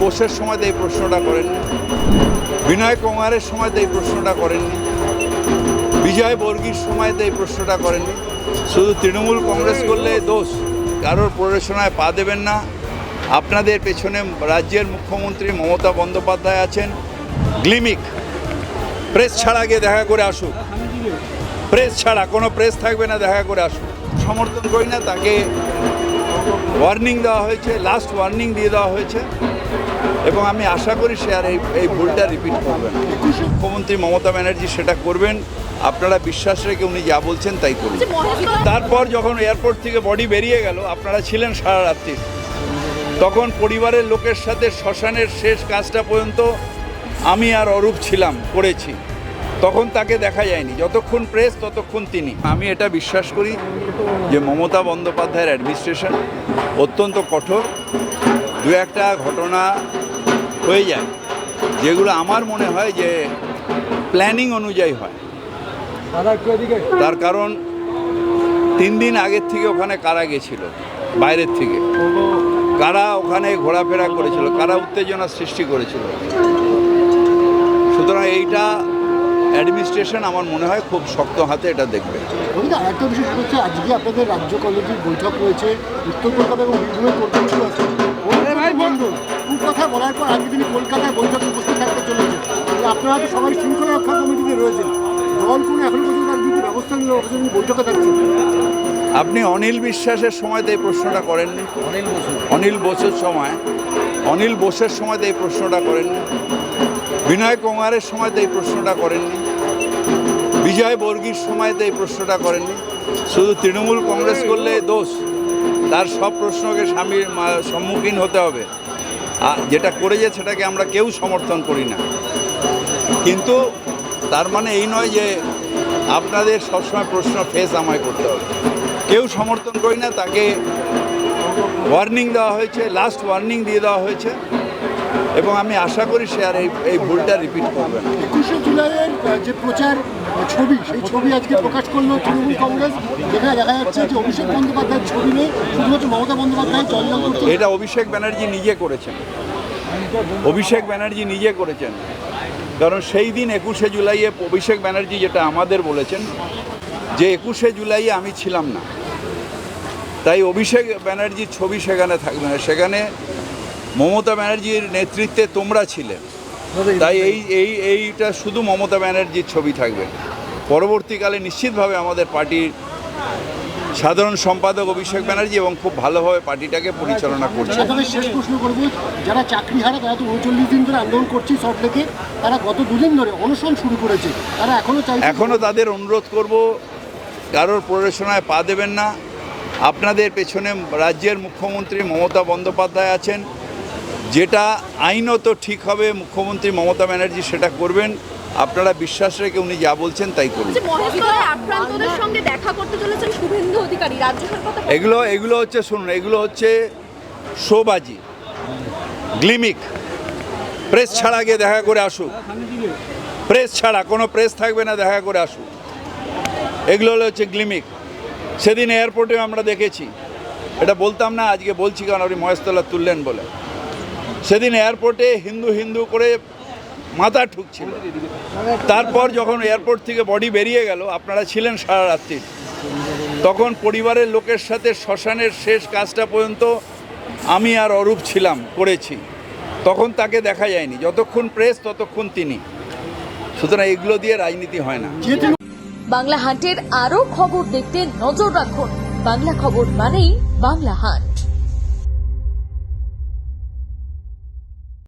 বোসের সময় এই প্রশ্নটা করেননি, বিনয় কুমারের সময় এই প্রশ্নটা করেননি, বিজয় বর্গীর সময় এই প্রশ্নটা করেননি। শুধু তৃণমূল কংগ্রেস করলে দোষ, কারোর প্ররোচনায় পা দেবেন না। আপনাদের পেছনে রাজ্যের মুখ্যমন্ত্রী মমতা বন্দ্যোপাধ্যায় আছেন। গ্লিমিক প্রেস ছাড়া গিয়ে দেখা করে আসুক, প্রেস ছাড়া কোনো প্রেস থাকবে না, দেখা করে আসুক। সমর্থন করি না, তাকে ওয়ার্নিং দেওয়া হয়েছে, লাস্ট ওয়ার্নিং দিয়ে দেওয়া হয়েছে এবং আমি আশা করি সে আর এই ভুলটা রিপিট করবেন। মুখ্যমন্ত্রী মমতা ব্যানার্জি সেটা করবেন, আপনারা বিশ্বাস রেখে উনি যা বলছেন তাই করবেন। তারপর যখন এয়ারপোর্ট থেকে বডি বেরিয়ে গেল, আপনারা ছিলেন সারা রাত্রি, তখন পরিবারের লোকের সাথে শ্মশানের শেষ কাজটা পর্যন্ত আমি আর অরূপ ছিলাম, করেছি। তখন তাকে দেখা যায়নি, যতক্ষণ প্রেস ততক্ষণ তিনি। আমি এটা বিশ্বাস করি যে মমতা বন্দ্যোপাধ্যায়ের অ্যাডমিনিস্ট্রেশন অত্যন্ত কঠোর। দু একটা ঘটনা হয়ে যায় যেগুলো আমার মনে হয় যে প্ল্যানিং অনুযায়ী হয়। তার কারণ 3 দিন আগের থেকে ওখানে কারা গেছিল, বাইরের থেকে কারা ওখানে ঘোরাফেরা করেছিল, কারা উত্তেজনা সৃষ্টি করেছিল। সুতরাং এইটা অ্যাডমিনিস্ট্রেশন আমার মনে হয় খুব শক্ত হাতে এটা দেখবে। একটা বিশেষ হচ্ছে আজকে আপনাদের রাজ্য কমিটির বৈঠক রয়েছে, উত্তর কলকাতা এবং বীরভূমের কর্মসূচি আছে। কথা বলার পর আজকে তিনি কলকাতায় বৈঠকে উপস্থিত থাকতে চলেছে। আপনারা তো সবাই শৃঙ্খলা রক্ষা কমিটিতে রয়েছেন, দল কোনো এখন পর্যন্ত তার বিরুদ্ধে ব্যবস্থা নিলে বৈঠকে থাকছে। আপনি অনিল বিশ্বাসের সময় এই প্রশ্নটা করেননি, অনিল বোসের সময় এই প্রশ্নটা করেননি, বিনয় কুমারের সময় এই প্রশ্নটা করেননি, বিজয় বর্গীর সময় এই প্রশ্নটা করেননি। শুধু তৃণমূল কংগ্রেস করলে দোষ, তার সব প্রশ্নকে সম্মুখীন হতে হবে। যেটা করেছে সেটাকে আমরা কেউ সমর্থন করি না, কিন্তু তার মানে এই নয় যে আপনাদের সবসময় প্রশ্ন ফেস আমায় করতে হবে। কেউ সমর্থন করি না, তাকে ওয়ার্নিং দেওয়া হয়েছে, লাস্ট ওয়ার্নিং দিয়ে দেওয়া হয়েছে এবং আমি আশা করি সে আর এই ভুলটা রিপিট করবে না। 21শে জুলাইয়ের যে প্রচার ছবি, সেই ছবি আজকে প্রকাশ করলো তৃণমূল কংগ্রেস, যেখানে দেখা যাচ্ছে যে অভিষেক বন্দ্যোপাধ্যায়ের ছবি নেই, শুধুমাত্র মমতা বন্দ্যোপাধ্যায় জলজল করছে। এটা অভিষেক ব্যানার্জি নিজে করেছেন, কারণ সেই দিন 21শে জুলাইয়ে অভিষেক ব্যানার্জি যেটা আমাদের বলেছেন যে 21শে জুলাইয়ে আমি ছিলাম না, তাই অভিষেক ব্যানার্জির ছবি সেখানে থাকবে না, সেখানে মমতা ব্যানার্জির নেতৃত্বে তোমরা ছিলে, তাই এইটা শুধু মমতা ব্যানার্জির ছবি থাকবে। পরবর্তীকালে নিশ্চিতভাবে আমাদের পার্টির সাধারণ সম্পাদক অভিষেক ব্যানার্জি এবং খুব ভালোভাবে পার্টিটাকে পরিচালনা করছে। শেষ প্রশ্ন করব, যারা চাকরি হারা তারা তো 39 দিন ধরে আন্দোলন করছে সব থেকে, তারা গত 2 দিন ধরে অনশন শুরু করেছে, তারা এখনও তাদের অনুরোধ করব, কারোর প্ররোচনায় পা দেবেন না। আপনাদের পেছনে রাজ্যের মুখ্যমন্ত্রী মমতা বন্দ্যোপাধ্যায় আছেন। যেটা আইনত ঠিক হবে মুখ্যমন্ত্রী মমতা ব্যানার্জি সেটা করবেন, আপনারা বিশ্বাস রেখে উনি যা বলছেন তাই করবেন। এগুলো হচ্ছে শুনুন, এগুলো হচ্ছে শোবাজি, গ্লিমিক প্রেস ছাড়া গিয়ে দেখা করে আসুক, প্রেস ছাড়া কোনো প্রেস থাকবে না, দেখা করে আসুক। এগুলো হচ্ছে গ্লিমিক। সেদিন এয়ারপোর্টে আমরা দেখেছি, এটা বলতাম না, আজকে বলছি কারণ আপনি মহেশতলা তুললেন বলে। সেদিন এয়ারপোর্টে হিন্দু করে মাথা ঠুকছিল, তারপর যখন এয়ারপোর্ট থেকে বডি বেরিয়ে গেল, আপনারা ছিলেন সারা রাত্রি, তখন পরিবারের লোকের সাথে শ্মশানের শেষ কাজটা পর্যন্ত আমি আর অরূপ ছিলাম, করেছি। তখন তাকে দেখা যায়নি, যতক্ষণ প্রেস ততক্ষণ তিনি। সুতরাং এগুলো দিয়ে রাজনীতি হয় না। বাংলা হান্টের আরো খবর দেখতে নজর রাখুন। বাংলা খবর মানেই বাংলা হান্ট।